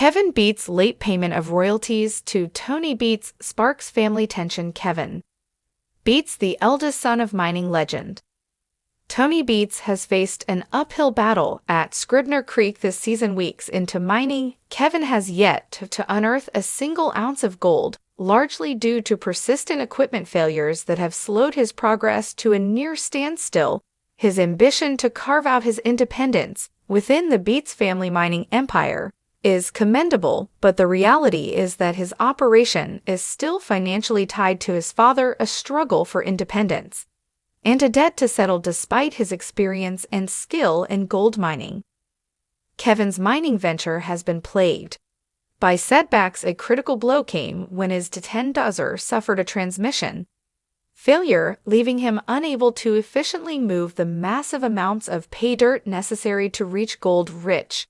Kevin Beets' late payment of royalties to Tony Beets sparks family tension. Kevin Beets, the eldest son of mining legend Tony Beets, has faced an uphill battle at Scribner Creek this season. Weeks into mining, Kevin has yet to unearth a single ounce of gold, largely due to persistent equipment failures that have slowed his progress to a near standstill. His ambition to carve out his independence within the Beets family mining empire is commendable, but the reality is that his operation is still financially tied to his father, a struggle for independence, and a debt to settle despite his experience and skill in gold mining. Kevin's mining venture has been plagued by setbacks. A critical blow came when his D10 dozer suffered a transmission failure, leaving him unable to efficiently move the massive amounts of pay dirt necessary to reach gold-rich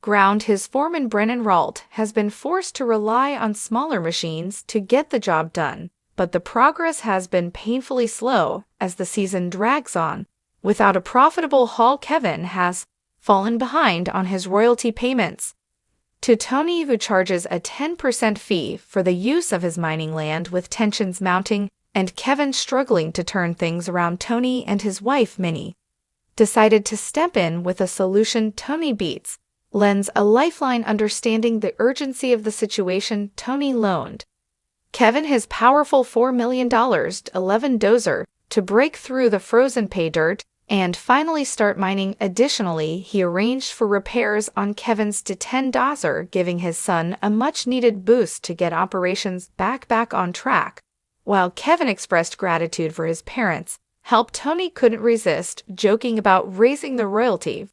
ground. His foreman Brennan Ralt has been forced to rely on smaller machines to get the job done, but the progress has been painfully slow as the season drags on. Without a profitable haul, Kevin has fallen behind on his royalty payments to Tony, who charges a 10% fee for the use of his mining land. With tensions mounting and Kevin struggling to turn things around, Tony and his wife Minnie decided to step in with a solution. Tony Beets lends a lifeline. Understanding the urgency of the situation, Tony loaned Kevin his powerful $4 million 11 dozer to break through the frozen pay dirt and finally start mining. Additionally, he arranged for repairs on Kevin's D10 dozer, giving his son a much-needed boost to get operations back on track. While Kevin expressed gratitude for his parents' help, Tony couldn't resist joking about raising the royalty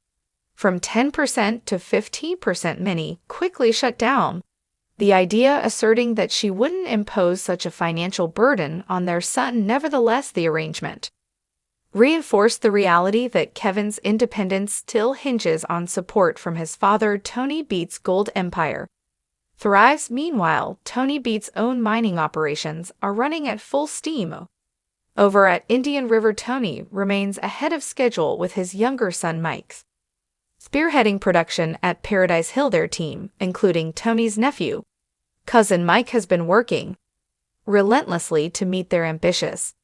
from 10% to 15%. Minnie quickly shut down the idea, asserting that she wouldn't impose such a financial burden on their son. Nevertheless, the arrangement reinforced the reality that Kevin's independence still hinges on support from his father. Tony Beets' gold empire thrives. Meanwhile, Tony Beets' own mining operations are running at full steam. Over at Indian River, Tony remains ahead of schedule with his younger son Mike spearheading production at Paradise Hill. Their team, including Tony's nephew, cousin Mike, has been working relentlessly to meet their ambitious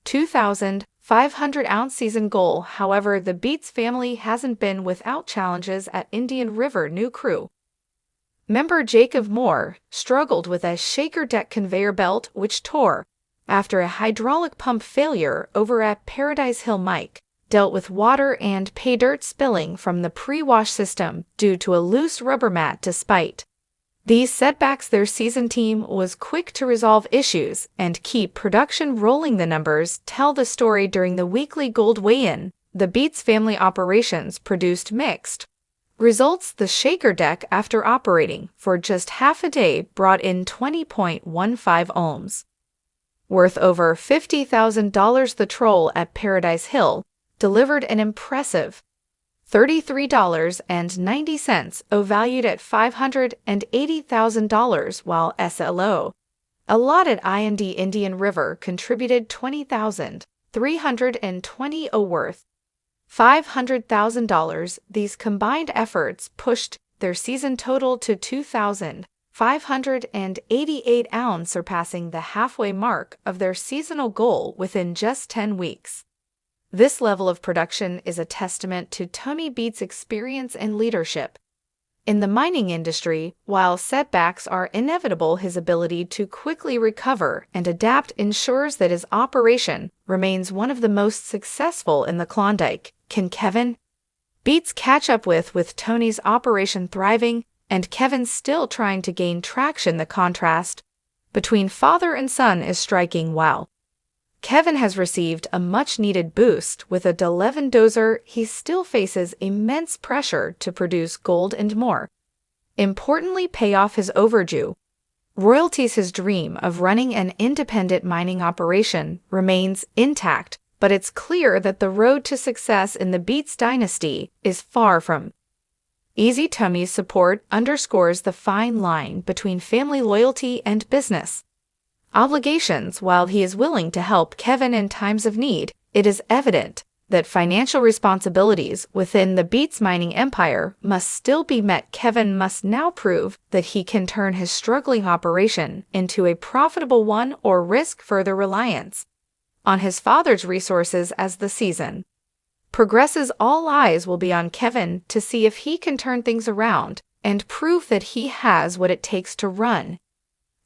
2,500-ounce season goal. However, the Beets family hasn't been without challenges at Indian River. New crew member Jacob Moore struggled with a shaker deck conveyor belt which tore after a hydraulic pump failure. Over at Paradise Hill, Mike dealt with water and pay dirt spilling from the pre-wash system due to a loose rubber mat. Despite these setbacks, their seasoned team was quick to resolve issues and keep production rolling. The numbers tell the story. During the weekly gold weigh-in, the Beets family operations produced mixed results. The shaker deck, after operating for just half a day, brought in 20.15 ohms, worth over $50,000. The troll at Paradise Hill delivered an impressive $33.90, valued at $580,000, while SLO allotted I&D Indian River contributed $20,320, worth $500,000. These combined efforts pushed their season total to 2,588 ounces, surpassing the halfway mark of their seasonal goal within just 10 weeks. This level of production is a testament to Tony Beets' experience and leadership in the mining industry. While setbacks are inevitable, his ability to quickly recover and adapt ensures that his operation remains one of the most successful in the Klondike. Can Kevin Beets catch up with Tony's operation thriving and Kevin still trying to gain traction? The contrast between father and son is striking. While Kevin has received a much-needed boost with a D11 dozer, he still faces immense pressure to produce gold and, more importantly, pay off his overdue royalties. His dream of running an independent mining operation remains intact, but it's clear that the road to success in the Beets dynasty is far from easy. Tony's support underscores the fine line between family loyalty and business obligations. While he is willing to help Kevin in times of need, it is evident that financial responsibilities within the Beets mining empire must still be met. Kevin must now prove that he can turn his struggling operation into a profitable one or risk further reliance on his father's resources as the season progresses. All eyes will be on Kevin to see if he can turn things around and prove that he has what it takes to run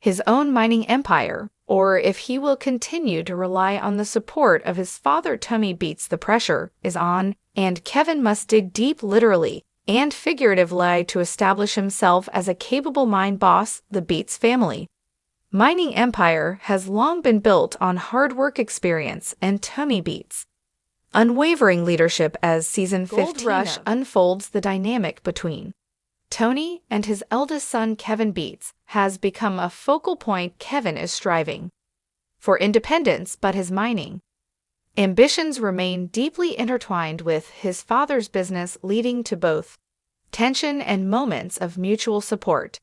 his own mining empire, or if he will continue to rely on the support of his father. Tony Beets. The pressure is on, and Kevin must dig deep, literally and figuratively, to establish himself as a capable mine boss. The Beets family mining empire has long been built on hard work, experience, and Tony Beets' unwavering leadership. As season 15 rush unfolds, the dynamic between Tony and his eldest son Kevin Beets has become a focal point. Kevin is striving for independence, but his mining ambitions remain deeply intertwined with his father's business, leading to both tension and moments of mutual support.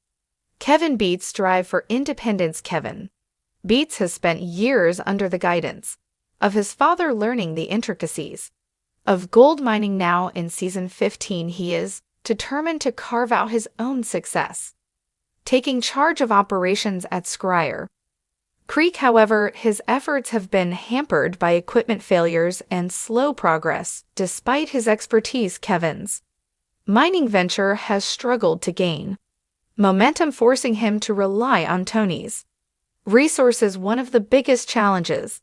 Kevin Beets strive for independence. Kevin Beets has spent years under the guidance of his father, learning the intricacies of gold mining. Now in season 15, he is determined to carve out his own success, taking charge of operations at Scryer Creek. However, his efforts have been hampered by equipment failures and slow progress. Despite his expertise, Kevin's mining venture has struggled to gain momentum, forcing him to rely on Tony's resources. One of the biggest challenges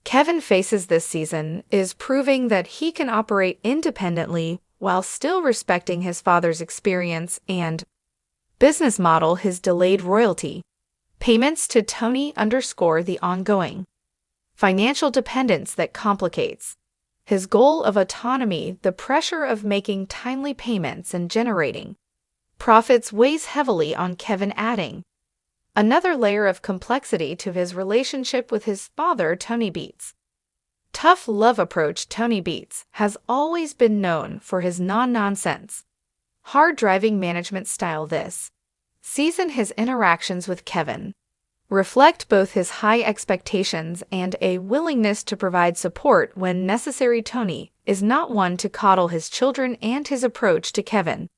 Kevin faces this season is proving that he can operate independently while still respecting his father's experience and business model. His delayed royalty payments to Tony underscore the ongoing financial dependence that complicates his goal of autonomy. The pressure of making timely payments and generating profits weighs heavily on Kevin, adding another layer of complexity to his relationship with his father. Tony Beets' tough love approach. Tony Beets has always been known for his non-nonsense, hard-driving management style. This season, his interactions with Kevin reflect both his high expectations and a willingness to provide support when necessary. Tony is not one to coddle his children, and his approach to Kevin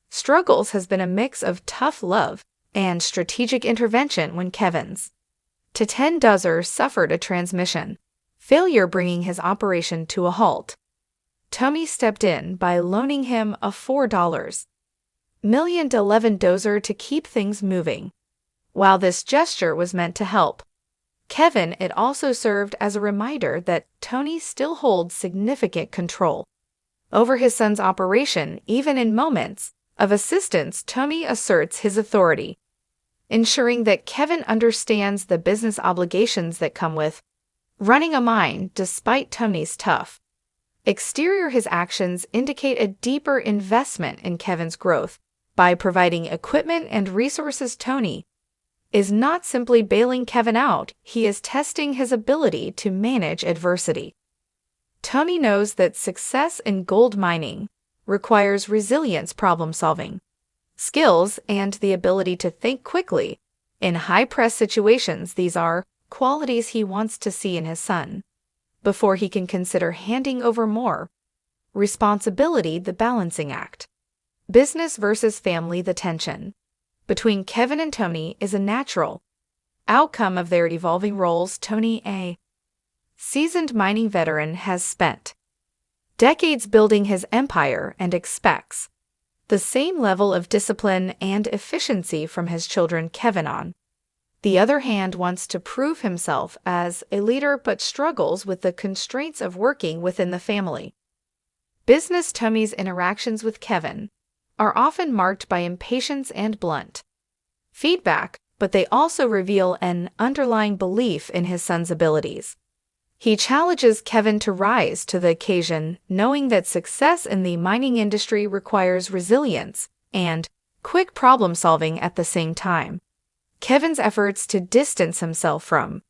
struggles has been a mix of tough love and strategic intervention. When Kevin's Dozer suffered a transmission failure, bringing his operation to a halt, Tony stepped in by loaning him a $4 million Dozer to keep things moving. While this gesture was meant to help Kevin, it also served as a reminder that Tony still holds significant control over his son's operation. Even in moments of assistance, Tony asserts his authority, ensuring that Kevin understands the business obligations that come with running a mine. Despite Tony's tough exterior, his actions indicate a deeper investment in Kevin's growth. By providing equipment and resources, Tony is not simply bailing Kevin out, he is testing his ability to manage adversity. Tony knows that success in gold mining requires resilience, problem-solving skills, and the ability to think quickly in high-press situations. These are qualities he wants to see in his son before he can consider handing over more responsibility. The balancing act. Business versus family. The tension between Kevin and Tony is a natural outcome of their evolving roles. Tony, a seasoned mining veteran, has spent decades building his empire and expects the same level of discipline and efficiency from his children. Kevin, on the other hand, wants to prove himself as a leader but struggles with the constraints of working within the family business. Tony's interactions with Kevin are often marked by impatience and blunt feedback, but they also reveal an underlying belief in his son's abilities. He challenges Kevin to rise to the occasion, knowing that success in the mining industry requires resilience and quick problem-solving. At the same time, Kevin's efforts to distance himself from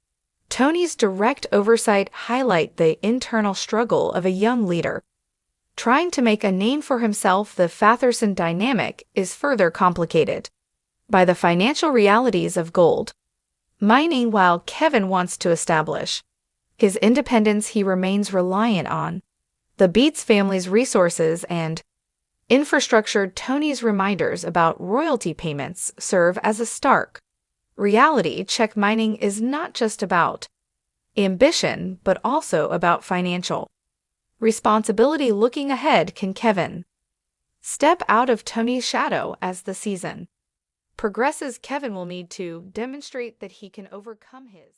Tony's direct oversight highlight the internal struggle of a young leader trying to make a name for himself. The father-son dynamic is further complicated by the financial realities of gold mining. While Kevin wants to establish his independence, he remains reliant on The Beets family's resources and infrastructure. Tony's reminders about royalty payments serve as a stark reality check. Mining is not just about ambition, but also about financial responsibility. Looking ahead, can Kevin step out of Tony's shadow as the season progresses? Kevin will need to demonstrate that he can overcome his